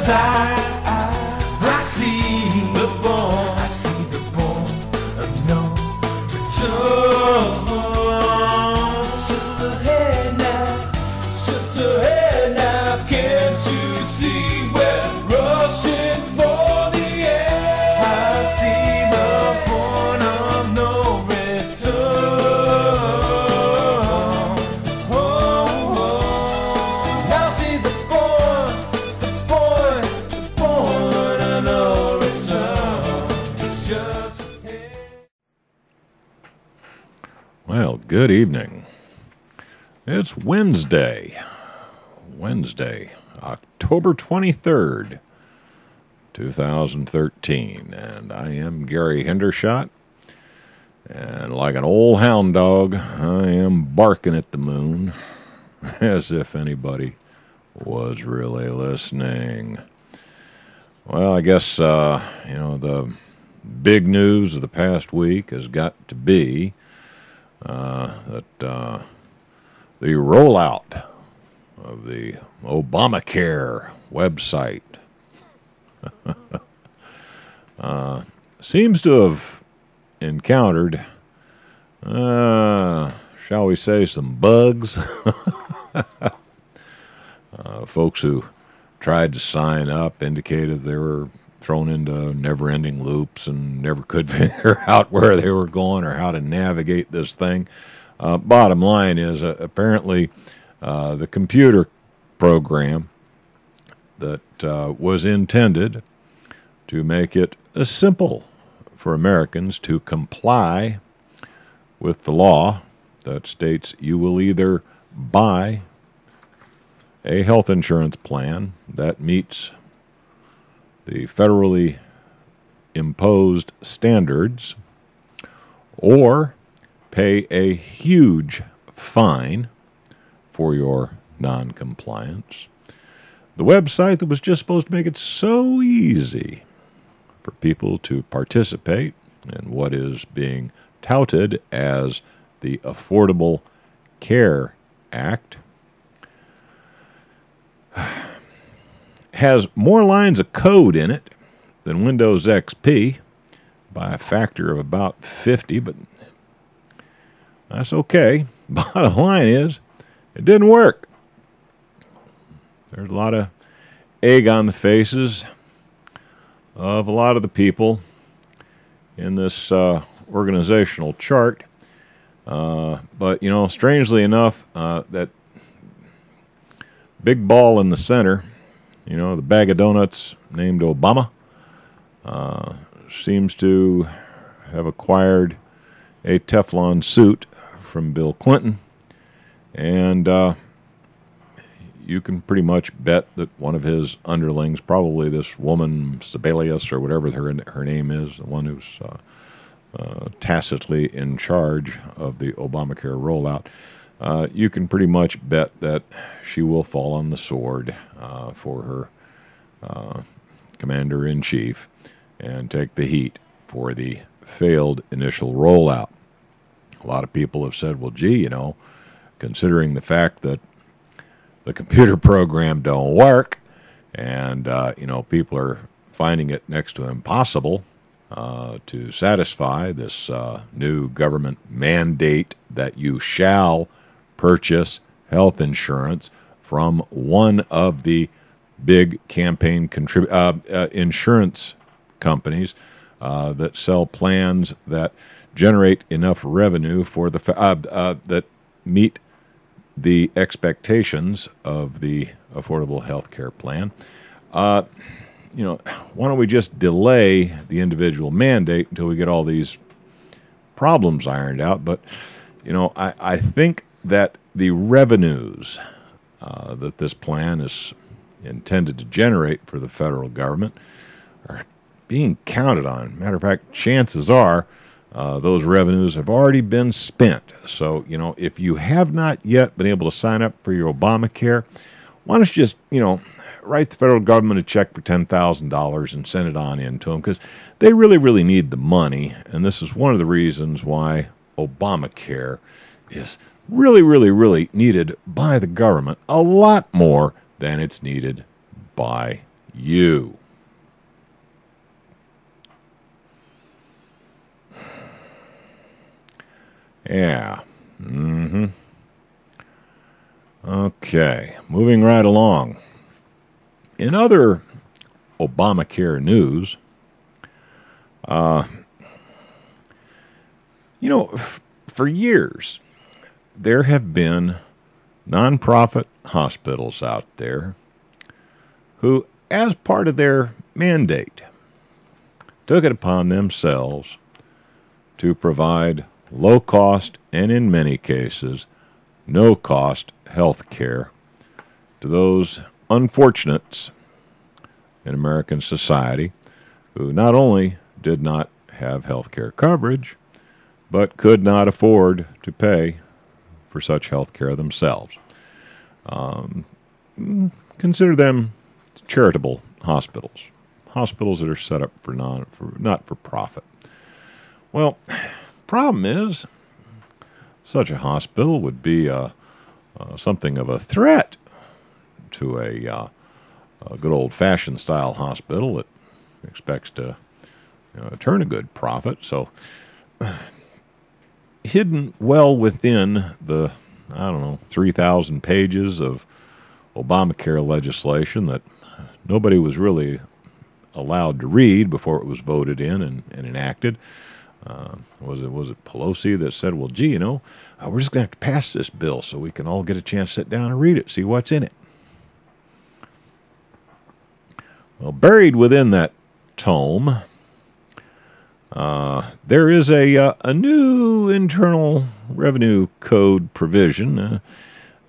I see the born of no return. It's just ahead now, can't you see we're rushing for the end? I see the point of no return. Now see the point of no return. It's just ahead. Well, good evening. It's Wednesday, October 23rd, 2013, and I am Gary Hendershot, and like an old hound dog, I am barking at the moon, as if anybody was really listening. Well, I guess, the big news of the past week has got to be that the rollout of the Obamacare website seems to have encountered, shall we say, some bugs. Folks who tried to sign up indicated they were thrown into never-ending loops and never could figure out where they were going or how to navigate this thing. Bottom line is, apparently, the computer program that was intended to make it simple for Americans to comply with the law that states you will either buy a health insurance plan that meets the federally imposed standards or pay a huge fine for your non-compliance. The website that was just supposed to make it so easy for people to participate in what is being touted as the Affordable Care Act has more lines of code in it than Windows XP by a factor of about 50, but that's okay. Bottom line is, it didn't work. There's a lot of egg on the faces of a lot of the people in this organizational chart. But, strangely enough, that big ball in the center, the bag of donuts named Obama, seems to have acquired a Teflon suit from Bill Clinton, and you can pretty much bet that one of his underlings, probably this woman Sebelius or whatever her name is, the one who's tacitly in charge of the Obamacare rollout, you can pretty much bet that she will fall on the sword for her commander-in-chief and take the heat for the failed initial rollout. A lot of people have said, well, gee, considering the fact that the computer program don't work and, people are finding it next to impossible to satisfy this new government mandate that you shall purchase health insurance from one of the big campaign insurance companies that sell plans that generate enough revenue for the that meet the expectations of the Affordable Health Care Plan. Why don't we just delay the individual mandate until we get all these problems ironed out? But, I think that the revenues that this plan is intended to generate for the federal government are being counted on. Matter of fact, chances are those revenues have already been spent. So, if you have not yet been able to sign up for your Obamacare, why don't you just, write the federal government a check for $10,000 and send it on in to them, because they really, really need the money. And this is one of the reasons why Obamacare is really, really, really needed by the government a lot more than it's needed by you. Yeah. Okay, moving right along. In other Obamacare news, for years, there have been nonprofit hospitals out there who, as part of their mandate, took it upon themselves to provide low-cost and, in many cases, no-cost health care to those unfortunates in American society who not only did not have health care coverage, but could not afford to pay for such health care themselves. Consider them charitable hospitals, hospitals that are set up for not for profit. Well, problem is, such a hospital would be something of a threat to a good old-fashioned style hospital that expects to turn a good profit. So, hidden well within the 3,000 pages of Obamacare legislation that nobody was really allowed to read before it was voted in and enacted. Was it Pelosi that said, well, gee, we're just going to have to pass this bill so we can all get a chance to sit down and read it, see what's in it. Well, buried within that tome, there is a new Internal Revenue Code provision.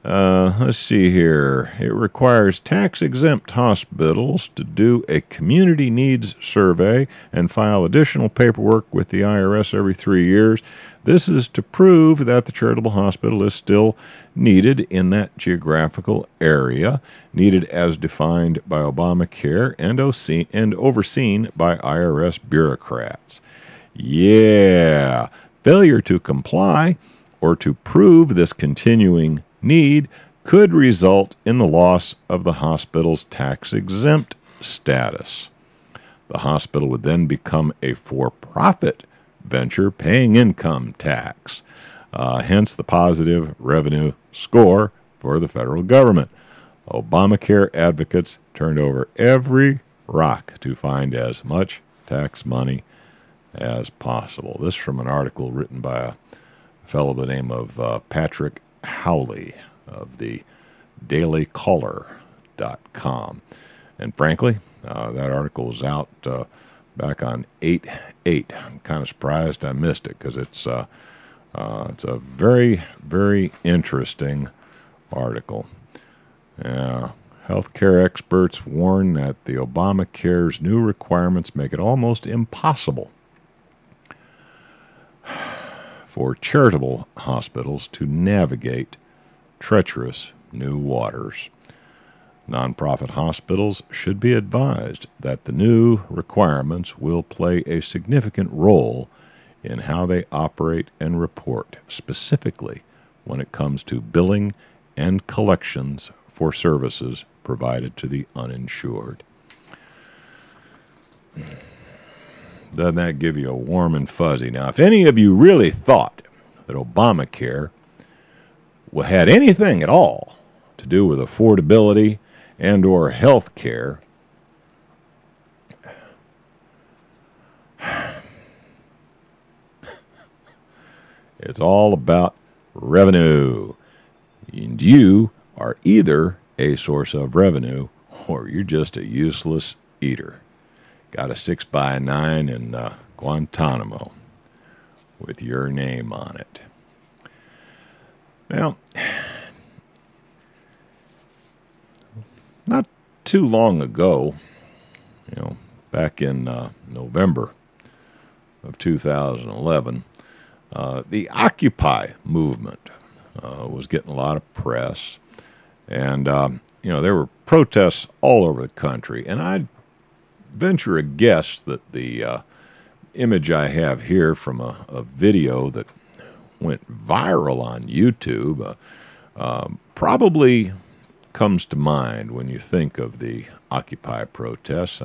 Let's see here. It requires tax-exempt hospitals to do a community needs survey and file additional paperwork with the IRS every 3 years. This is to prove that the charitable hospital is still needed in that geographical area, needed as defined by Obamacare and overseen by IRS bureaucrats. Yeah, failure to comply or to prove this continuing need could result in the loss of the hospital's tax-exempt status. The hospital would then become a for-profit venture paying income tax, hence the positive revenue score for the federal government. Obamacare advocates turned over every rock to find as much tax money as possible. This from an article written by a fellow by the name of Patrick Howley of the dailycaller.com. And frankly, that article was out back on 8/8. I'm kind of surprised I missed it because it's a very, very interesting article. Healthcare experts warn that the Obamacare's new requirements make it almost impossible for charitable hospitals to navigate treacherous new waters. Nonprofit hospitals should be advised that the new requirements will play a significant role in how they operate and report, specifically when it comes to billing and collections for services provided to the uninsured. Doesn't that give you a warm and fuzzy? Now, if any of you really thought that Obamacare had anything at all to do with affordability and or health care, it's all about revenue. And you are either a source of revenue or you're just a useless eater. Got a 6x9 in Guantanamo with your name on it. Now, not too long ago, back in November of 2011, the Occupy movement was getting a lot of press, and there were protests all over the country. And I'd venture a guess that the image I have here from a video that went viral on YouTube probably comes to mind when you think of the Occupy protests?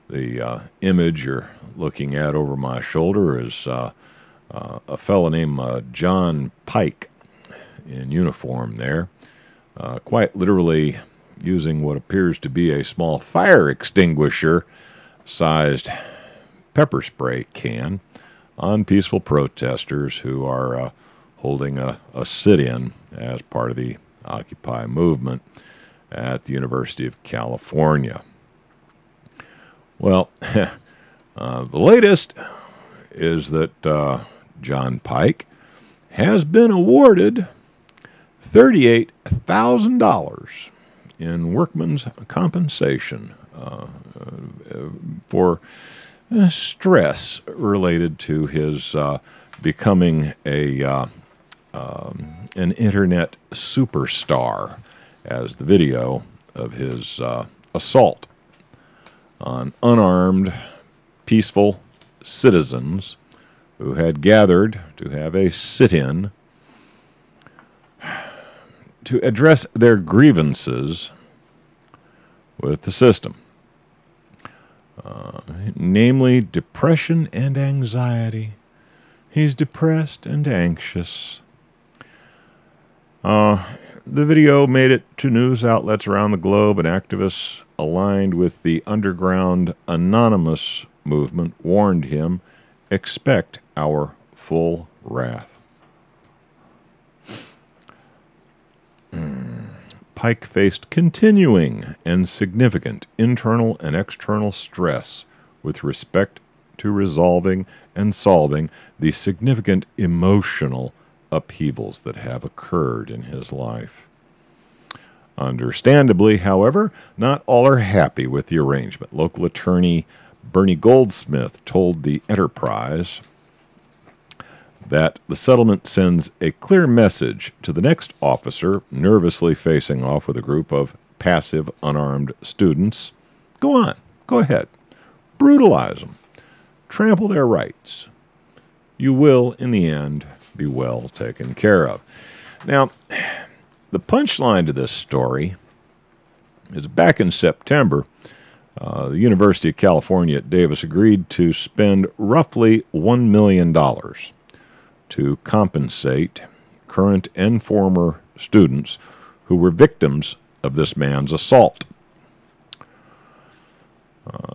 The image you're looking at over my shoulder is a fellow named John Pike in uniform there, quite literally using what appears to be a small fire extinguisher-sized pepper spray can on peaceful protesters who are holding a sit-in as part of the Occupy movement at the University of California. Well, the latest is that John Pike has been awarded $38,000 in workman's compensation for stress related to his becoming an internet superstar, as the video of his assault on unarmed, peaceful citizens who had gathered to have a sit-in to address their grievances with the system, namely depression and anxiety. He's depressed and anxious. The video made it to news outlets around the globe, and activists aligned with the underground anonymous movement warned him, "Expect our full wrath." Pike faced continuing and significant internal and external stress with respect to resolving and solving the significant emotional upheavals that have occurred in his life. Understandably, however, not all are happy with the arrangement. Local attorney Bernie Goldsmith told the Enterprise that the settlement sends a clear message to the next officer nervously facing off with a group of passive, unarmed students. Go on, go ahead. Brutalize them. Trample their rights. You will, in the end, be well taken care of. Now, the punchline to this story is back in September, the University of California at Davis agreed to spend roughly $1 million to compensate current and former students who were victims of this man's assault.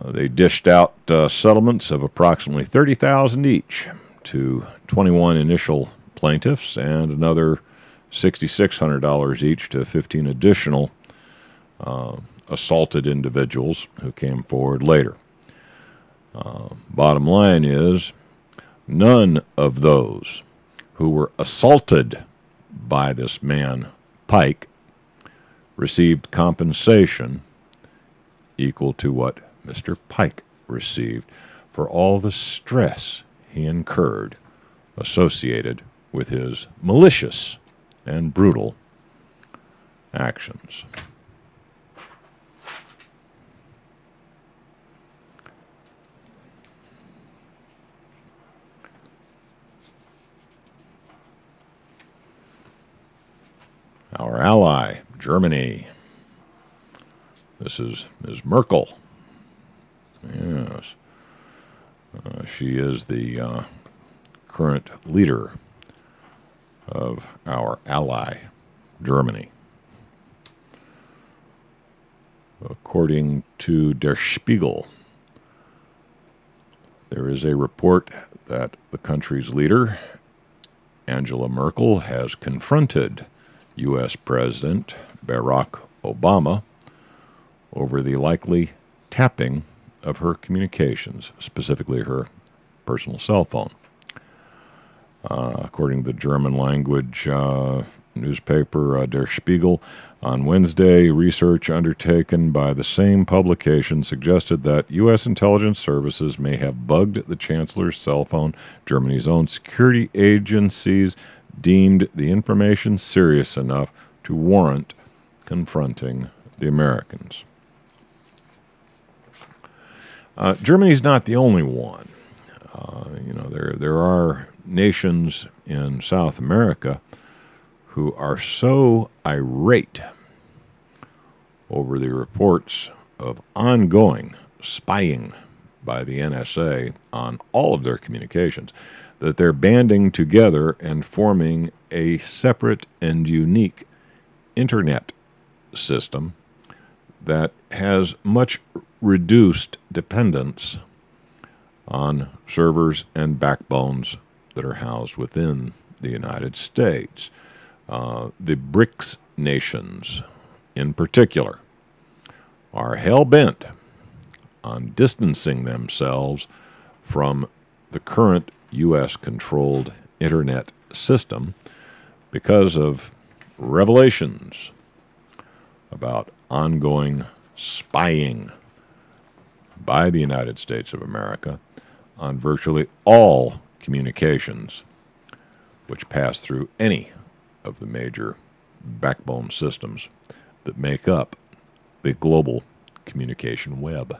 They dished out settlements of approximately $30,000 each to 21 initial plaintiffs and another $6,600 each to 15 additional assaulted individuals who came forward later. Bottom line is, none of those who were assaulted by this man, Pike, received compensation equal to what Mr. Pike received for all the stress he incurred associated with his malicious and brutal actions. Our ally, Germany. This is Ms. Merkel. Yes. She is the current leader of our ally, Germany. According to Der Spiegel, there is a report that the country's leader, Angela Merkel, has confronted U.S. President Barack Obama over the likely tapping of her communications, specifically her personal cell phone. According to the German-language newspaper Der Spiegel, on Wednesday, research undertaken by the same publication suggested that U.S. intelligence services may have bugged the Chancellor's cell phone. Germany's own security agencies deemed the information serious enough to warrant confronting the Americans. Germany's not the only one. There are nations in South America who are so irate over the reports of ongoing spying by the NSA on all of their communications, that they're banding together and forming a separate and unique internet system that has much reduced dependence on servers and backbones that are housed within the United States. The BRICS nations, in particular, are hell-bent on distancing themselves from the current U.S.-controlled internet system because of revelations about ongoing spying by the United States of America on virtually all communications which pass through any of the major backbone systems that make up the global communication web.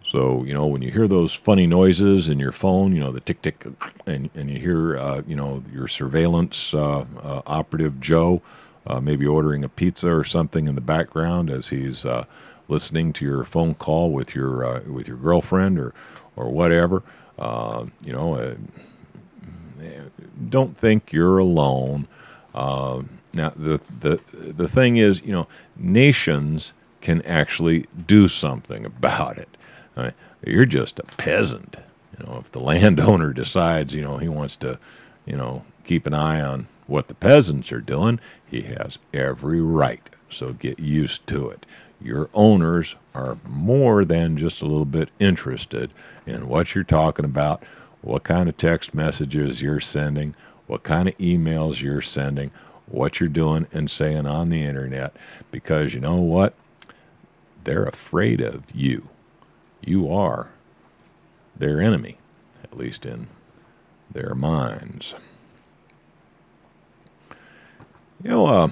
So, you know, when you hear those funny noises in your phone, you know, the tick-tick, and you hear, you know, your surveillance operative Joe maybe ordering a pizza or something in the background as he's listening to your phone call with your girlfriend or whatever, you know, don't think you're alone. Now, the thing is, you know, nations can actually do something about it. You're just a peasant. You know, if the landowner decides, you know, he wants to, you know, keep an eye on what the peasants are doing, he has every right. So get used to it. Your owners are more than just a little bit interested in what you're talking about, what kind of text messages you're sending, what kind of emails you're sending, what you're doing and saying on the internet, because you know what? They're afraid of you. You are their enemy, at least in their minds. You know,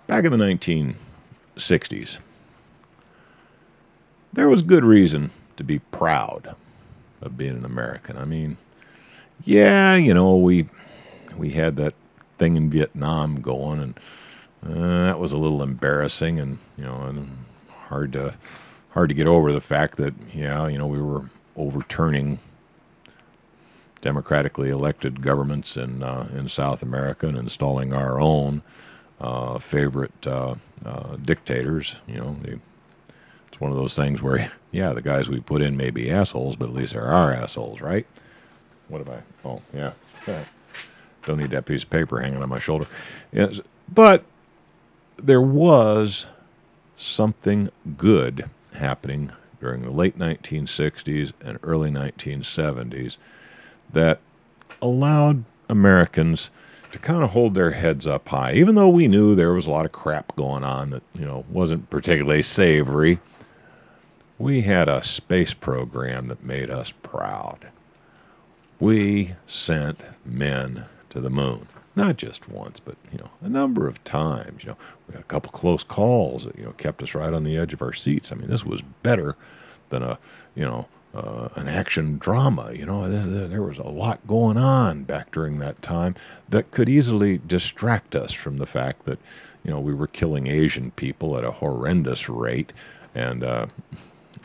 back in the 1960s, there was good reason to be proud of being an American. I mean, yeah, you know, we had that thing in Vietnam going, and that was a little embarrassing, and you know, and hard to get over the fact that, yeah, you know, we were overturning democratically elected governments in South America and installing our own favorite dictators. You know, it's one of those things where, yeah, the guys we put in may be assholes, but at least they're our assholes, right? What have I? Oh, yeah. Don't need that piece of paper hanging on my shoulder. Yes, but there was something good happening during the late 1960s and early 1970s that allowed Americans to kind of hold their heads up high, even though we knew there was a lot of crap going on that, you know, wasn't particularly savory. We had a space program that made us proud. We sent men to the moon. Not just once, but, you know, a number of times. You know, we had a couple close calls that, you know, kept us right on the edge of our seats. I mean, this was better than a, you know, an action drama. You know, there was a lot going on back during that time that could easily distract us from the fact that, you know, we were killing Asian people at a horrendous rate and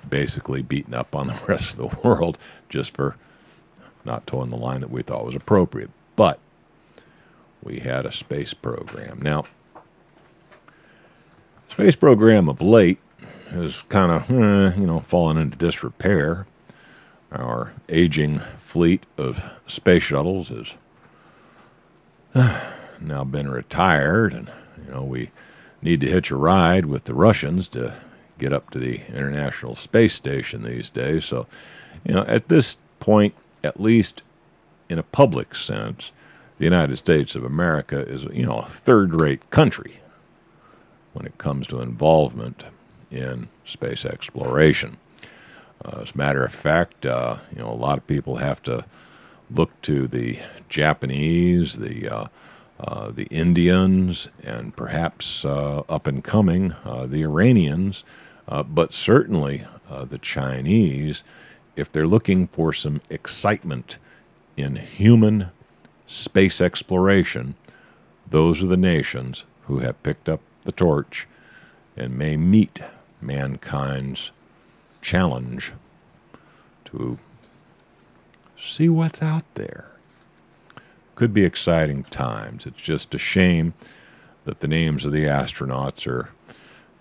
basically beating up on the rest of the world just for not towing the line that we thought was appropriate. But we had a space program. Now, space program of late has kind of, you know, fallen into disrepair. Our aging fleet of space shuttles has now been retired, and, you know, we need to hitch a ride with the Russians to get up to the International Space Station these days. So, you know, at this point, at least in a public sense, the United States of America is, you know, a third-rate country when it comes to involvement in space exploration. As a matter of fact, you know, a lot of people have to look to the Japanese, the Indians, and perhaps up and coming the Iranians, but certainly the Chinese, if they're looking for some excitement in human space exploration, those are the nations who have picked up the torch and may meet mankind's challenge to see what's out there. Could be exciting times. It's just a shame that the names of the astronauts are,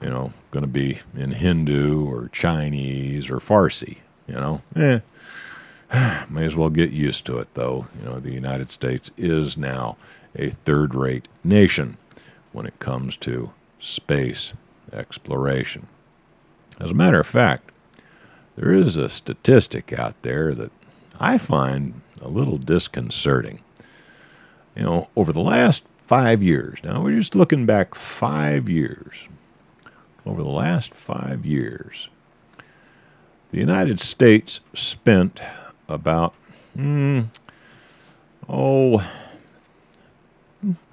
going to be in Hindu or Chinese or Farsi, May as well get used to it, though. The United States is now a third-rate nation when it comes to space exploration. As a matter of fact, there is a statistic out there that I find a little disconcerting. Over the last 5 years, now we're just looking back 5 years. Over the last 5 years, the United States spent about,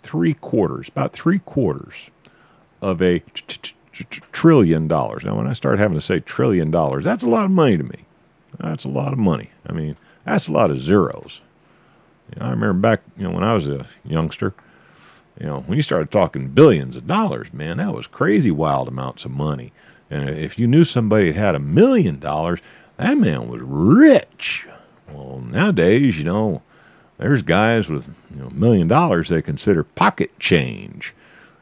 three-quarters of a $trillion. Now, when I start having to say $1 trillion, that's a lot of money to me. That's a lot of money. I mean, that's a lot of zeros. I remember back, when I was a youngster, when you started talking billions of dollars, man, that was crazy wild amounts of money. And if you knew somebody that had $1 million, that man was rich. Well, nowadays, there's guys with $1 million they consider pocket change.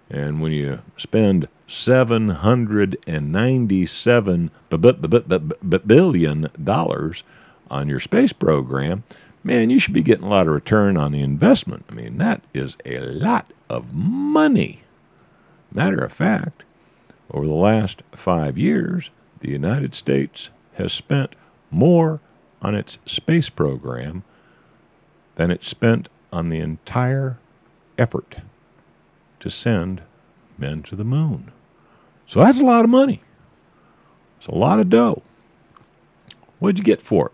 And when you spend $797 billion on your space program, man, you should be getting a lot of return on the investment. I mean, that is a lot of money. Matter of fact, over the last 5 years, the United States has spent more on its space program than it spent on the entire effort to send men to the moon. So that's a lot of money. It's a lot of dough. What'd you get for it?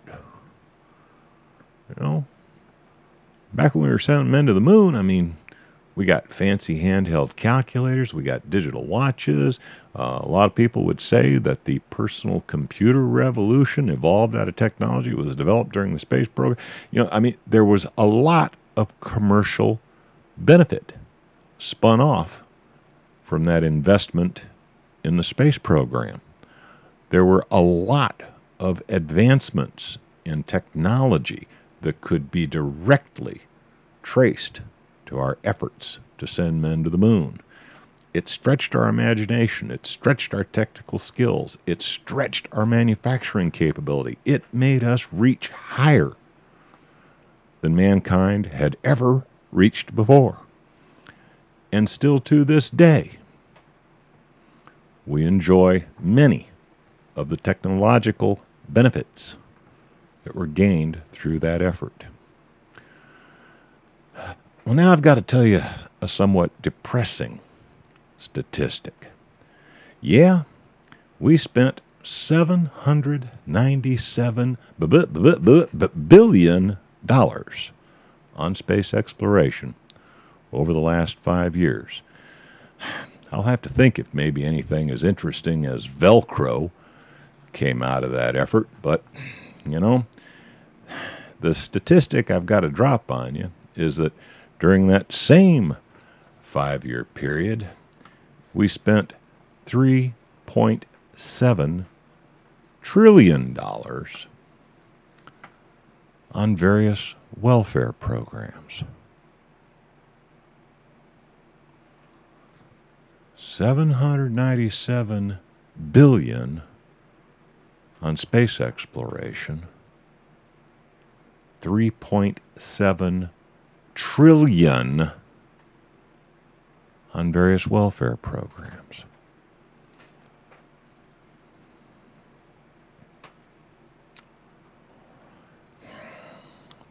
Back when we were sending men to the moon, I mean, we got fancy handheld calculators, we got digital watches. A lot of people would say that the personal computer revolution evolved out of technology. It was developed during the space program. There was a lot of commercial benefit spun off from that investment in the space program. There were a lot of advancements in technology that could be directly traced to our efforts to send men to the moon. It stretched our imagination. It stretched our technical skills. It stretched our manufacturing capability. It made us reach higher than mankind had ever reached before. And still to this day, we enjoy many of the technological benefits that were gained through that effort. Well, now I've got to tell you a somewhat depressing statistic. Yeah, we spent $797 billion on space exploration over the last 5 years. I'll have to think if maybe anything as interesting as Velcro came out of that effort, but, the statistic I've got to drop on you is that during that same 5-year period, we spent $3.7 trillion on various welfare programs. $797 billion on space exploration, $3.7 trillion on various welfare programs.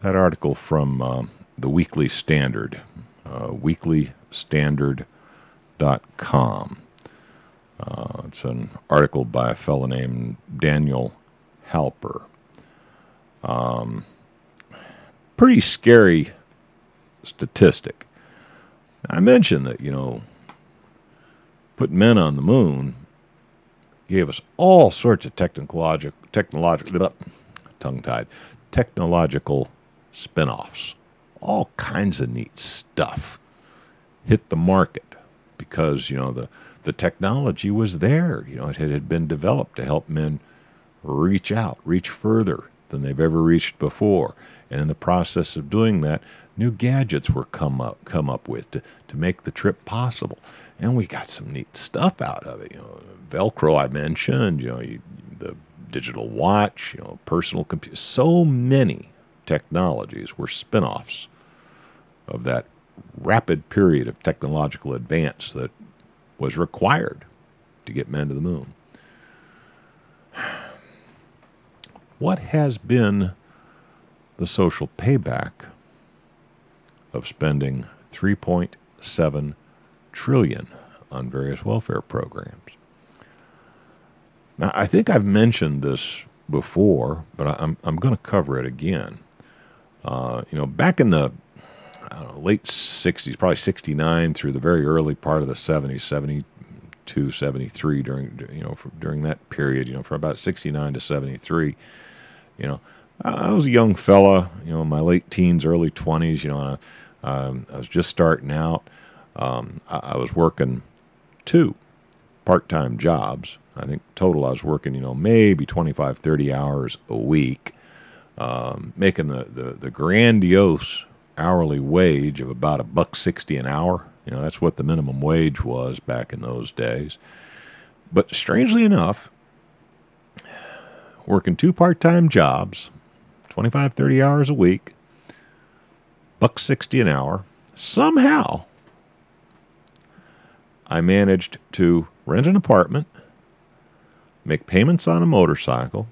That article from the Weekly Standard, weeklystandard.com. It's an article by a fellow named Daniel Halper. Pretty scary statistic. I mentioned that, putting men on the moon gave us all sorts of technological spinoffs, all kinds of neat stuff. hit the market because, the technology was there. It had been developed to help men reach out, reach further than they've ever reached before. And in the process of doing that, new gadgets were come up with to make the trip possible. And we got some neat stuff out of it. Velcro I mentioned, the digital watch, personal computer. So many technologies were spinoffs of that rapid period of technological advance that was required to get men to the moon. What has been the social payback of spending $3.7 trillion on various welfare programs? Now, I think I've mentioned this before, but I'm going to cover it again. Back in the late 60s, probably 69 through the very early part of the 70s, 72, 73, during that period, from about 69 to 73, I was a young fella, in my late teens, early 20s, I was just starting out. I was working 2 part-time jobs. I think total I was working, maybe 25, 30 hours a week, making the grandiose hourly wage of about $1.60 an hour. That's what the minimum wage was back in those days. But strangely enough, working 2 part-time jobs, 25, 30 hours a week, $1.60 an hour, somehow I managed to rent an apartment, make payments on a motorcycle,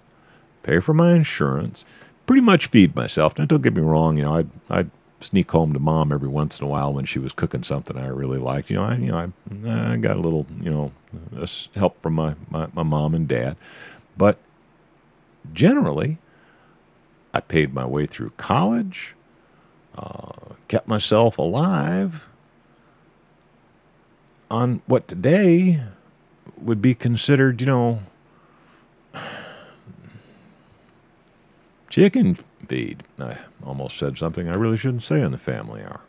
pay for my insurance, pretty much feed myself. Now, don't get me wrong, I'd sneak home to Mom every once in a while when she was cooking something I really liked. I got a little, help from my mom and dad. But generally, I paid my way through college, kept myself alive on what today would be considered, chicken feed. I almost said something I really shouldn't say on the Family Hour.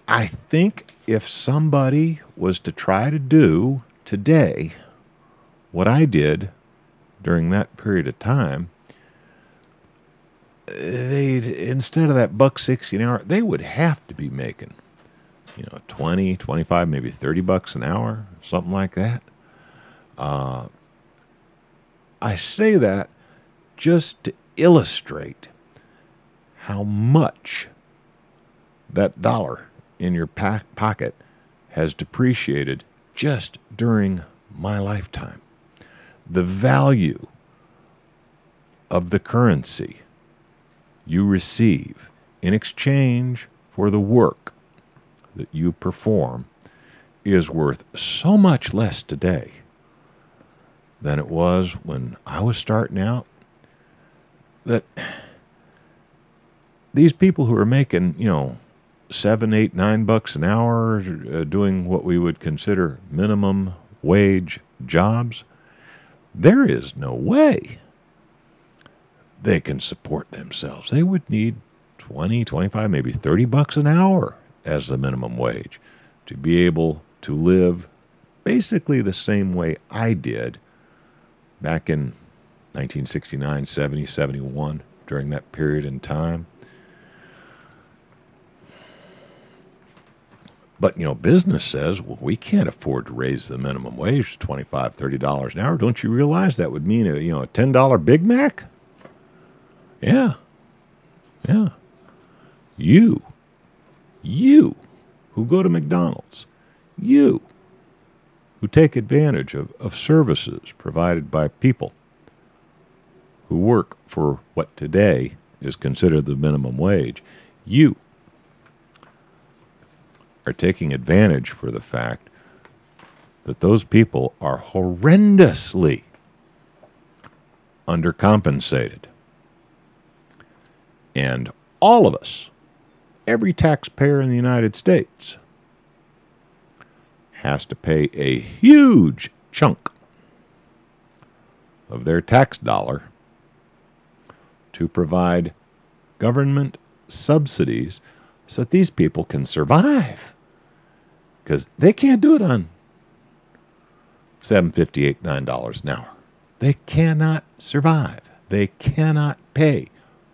I think if somebody was to try to do today what I did during that period of time, they'd, instead of that $1.60 an hour, they would have to be making, 20, 25, maybe $30 an hour, something like that. I say that just to illustrate how much that dollar in your pocket has depreciated just during my lifetime. The value of the currency you receive in exchange for the work that you perform is worth so much less today than it was when I was starting out, that these people who are making, $7, $8, $9 an hour, doing what we would consider minimum wage jobs, there is no way they can support themselves. They would need 20, 25, maybe $30 an hour as the minimum wage to be able to live basically the same way I did back in 1969, 70, 71, during that period in time. But, business says, well, we can't afford to raise the minimum wage to $25, $30 an hour. Don't you realize that would mean a $10 Big Mac? Yeah. You who go to McDonald's, you who take advantage of services provided by people who work for what today is considered the minimum wage, you are taking advantage for the fact that those people are horrendously undercompensated. And all of us, every taxpayer in the United States, has to pay a huge chunk of their tax dollar to provide government subsidies so that these people can survive. Because they can't do it on $7.58, $9 an hour. They cannot survive. They cannot pay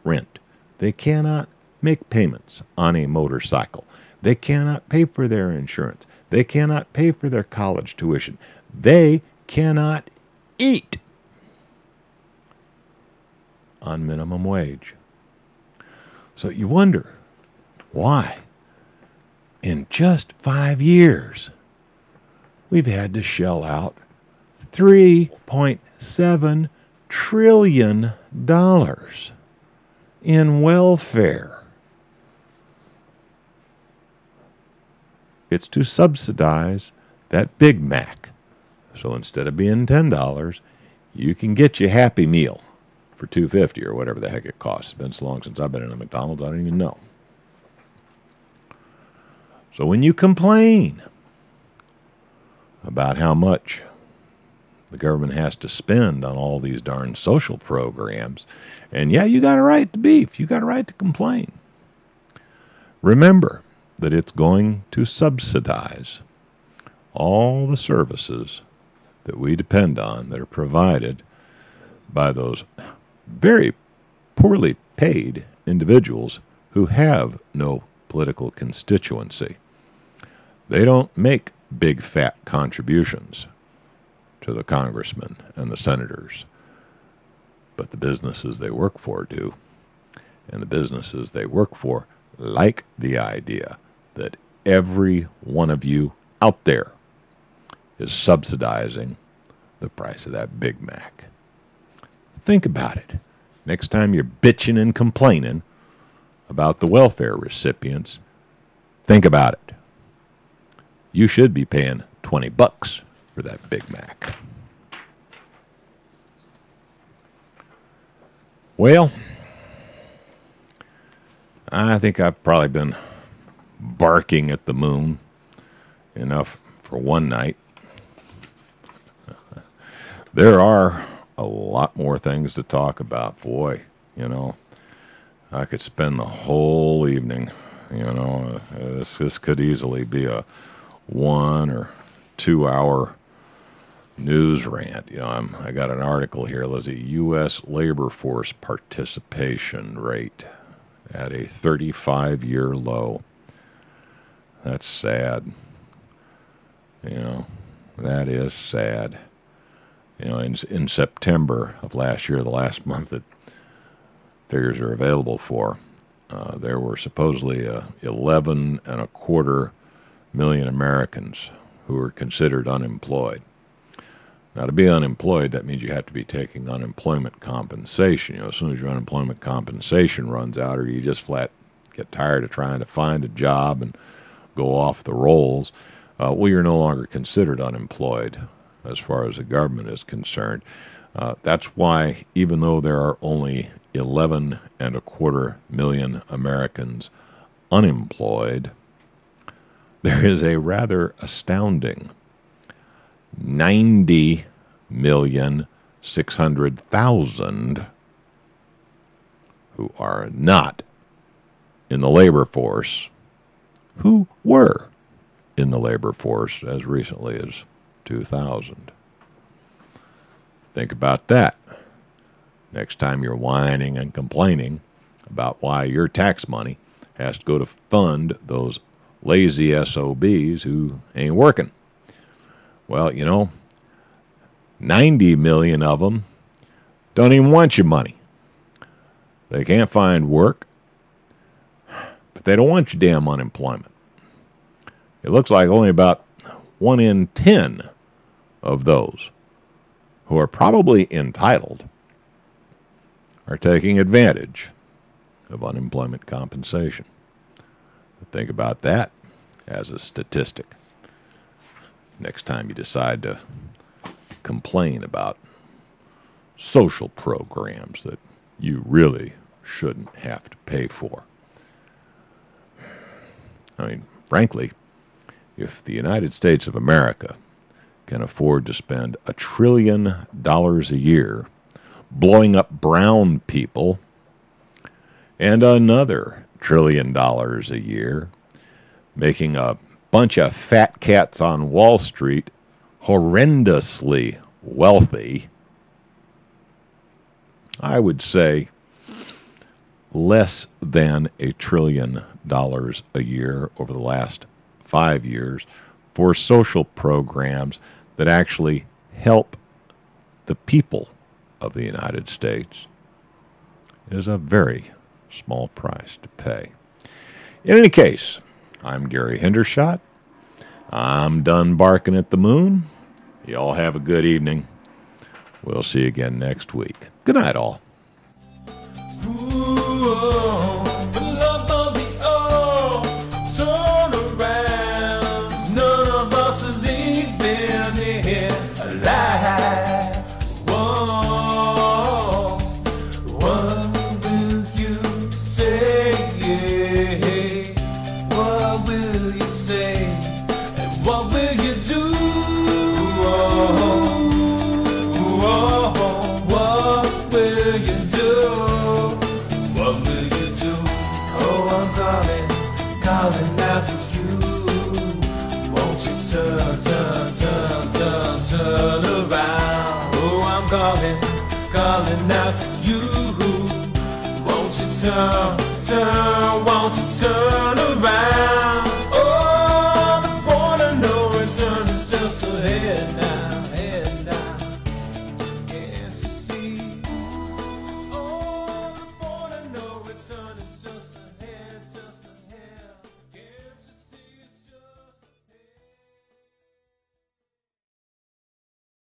rent. They cannot make payments on a motorcycle. They cannot pay for their insurance. They cannot pay for their college tuition. They cannot eat on minimum wage. So you wonder why, in just 5 years, we've had to shell out $3.7 trillion in welfare. It's to subsidize that Big Mac. So instead of being $10, you can get your Happy Meal for $2.50 or whatever the heck it costs. It's been so long since I've been in a McDonald's, I don't even know. So when you complain about how much the government has to spend on all these darn social programs, and yeah, you got a right to beef, you got a right to complain, remember that it's going to subsidize all the services that we depend on that are provided by those very poorly paid individuals who have no political constituency. They don't make big fat contributions to the congressmen and the senators, but the businesses they work for do. And the businesses they work for like the idea that every one of you out there is subsidizing the price of that Big Mac. Think about it. Next time you're bitching and complaining about the welfare recipients, think about it. You should be paying $20 for that Big Mac. Well, I think I've probably been barking at the moon enough for one night. There are a lot more things to talk about. Boy, you know, I could spend the whole evening, you know, this could easily be a 1 or 2 hour news rant. You know, I got an article here. Let's see, U.S. labor force participation rate at a 35-year low. That's sad. You know, that is sad. You know, in September of last year, the last month that figures are available for, there were supposedly 11.25 million Americans who were considered unemployed. Now, to be unemployed, that means you have to be taking unemployment compensation. You know, as soon as your unemployment compensation runs out, or you just flat get tired of trying to find a job and go off the rolls, well, you're no longer considered unemployed as far as the government is concerned. That's why, even though there are only 11.25 million Americans unemployed, there is a rather astounding 90,600,000 who are not in the labor force, who were in the labor force as recently as 2000. Think about that. Next time you're whining and complaining about why your tax money has to go to fund those lazy SOBs who ain't working. Well, you know, 90 million of them don't even want your money. They can't find work, but they don't want your damn unemployment. It looks like only about 1 in 10 of those who are probably entitled are taking advantage of unemployment compensation. Think about that as a statistic next time you decide to complain about social programs that you really shouldn't have to pay for. I mean, frankly, if the United States of America can afford to spend $1 trillion a year blowing up brown people and another $1 trillion a year, making a bunch of fat cats on Wall Street horrendously wealthy. I would say less than $1 trillion a year over the last 5 years for social programs that actually help the people of the United States is a very small price to pay. In any case, I'm Gary Hendershot. I'm done barking at the moon. Y'all have a good evening. We'll see you again next week. Good night, all. Calling out to you, won't you turn around? Oh, I'm calling out to you, won't you turn